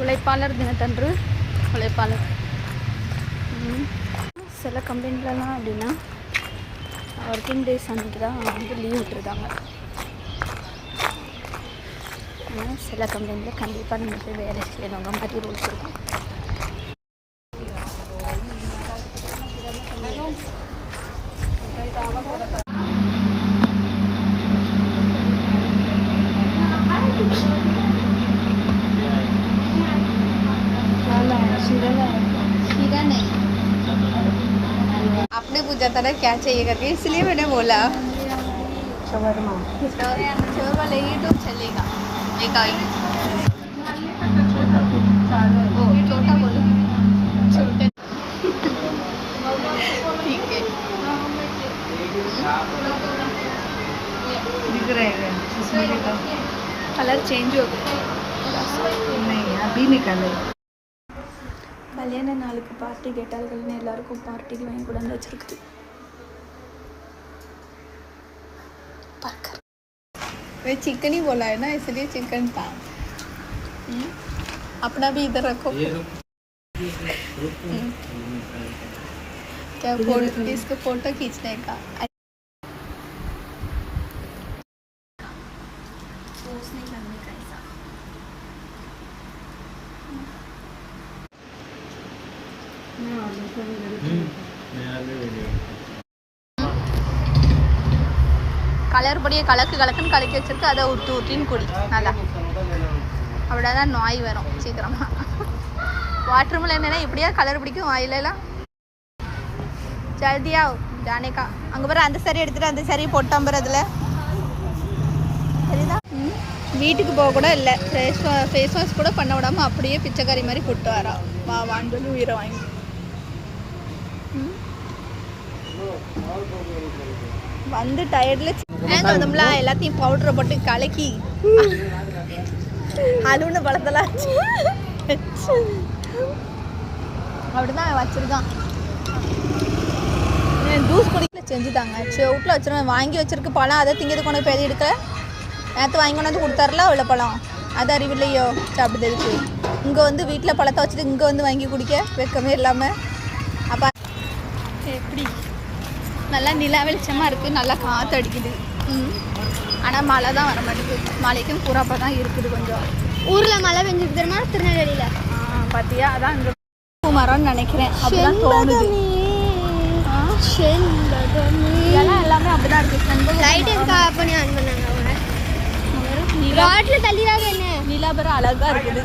உழைப்பாளர் தினத்தன்று உழைப்பாளர். சில கம்பெனிலலாம் அப்படின்னா ஒர்க்கிங் டேஸ் அன்றைக்கி தான் வந்து லீவ் விட்டுருந்தாங்க. ஆனால் சில கம்பெனியில் கண்டிப்பாக நம்ம போய் வேலை செய்யணுங்க மாதிரி ரூல்ஸ் இருக்கும். आपने पूछा था ना क्या चाहिए करके, इसलिए मैंने बोला शवरमा शोरमा लेंगे तो चलेगा। एक आई वो छोटा बोलो, छोटे ठीक है दिख रहेगा इसमें भी तो कलर चेंज हो गया नहीं अभी निकाले. கல்யாண நாளுக்கு பார்ட்டி கேட்டால்கள்னு எல்லாருக்கும் பார்ட்டிக்கு வாங்கி கொண்டாந்து வச்சிருக்குது. वे चिकन ही बोला है ना, इसलिए चिकन था. अपना भी इधर रखो. क्या इसको फोटो खींचने का. கலர் பொடியை கலக்குன்னு கலக்கி வச்சிருக்கு. அதை ஊற்றின்னு குடி நல்லா, அப்படிதான் நோய் வரும் சீக்கிரமா. வாட்டர் மிலன் என்ன இப்படியா கலர் பிடிக்கும் வாயிலெல்லாம். ஜல்தியா ஜானேக்கா அங்கே பாரு, அந்த சரி எடுத்துட்டு அந்த சரி போட்டாம்பர் அதில் சரிதா. வீட்டுக்கு போக கூட இல்லை, ஃபேஸ் வாஷ் கூட பண்ண விடாமல் அப்படியே பிச்சைக்காரி மாதிரி போட்டு வரா. வான்னு சொல்லி உயிரை வாங்கி வந்து டயர்டில் வந்தோம்லாம் எல்லாத்தையும் பவுடரை போட்டு கலக்கி அலுவன பழத்தெல்லாம் அப்படிதான் வச்சிருக்கான். ஜூஸ் குடிக்கல செஞ்சுட்டாங்க. வீட்டில் வச்சிருவேன், வாங்கி வச்சிருக்கு பழம். அதை திங்கிறது கொண்டு போய் எடுக்க நேற்று வாங்கி கொண்டாந்து கொடுத்தாருல அவ்வளோ பழம். அது அறிவில்லையோ அப்படி இருக்கு. இங்கே வந்து வீட்டில் பழத்தை வச்சுட்டு இங்கே வந்து வாங்கி குடிக்க வெக்கமே இல்லாமல். அப்போ எப்படி நல்லா நிலா வெளிச்சமாக இருக்குது, நல்லா காற்று அடிக்குது. ஆனால் மழை தான் வர மாட்டேங்குது. மழைக்கும் பூராப்பா தான் இருக்குது. கொஞ்சம் ஊரில் மழை பெஞ்சுக்கு தெரியுமா, திருநெல்வேலியில் பார்த்தியா? அதான் இங்கே பூ மரம்னு நினைக்கிறேன். அப்படிதான் தோணுது. இதெல்லாம் எல்லாமே அப்படிதான் இருக்குது. லைட் எதுக்கு ஆஃப் பண்ணி ஆன் பண்ணாங்க அவங்க? ரோட்டில் தள்ளிடாத என்ன நிலாபரம் அழகாக இருக்குது.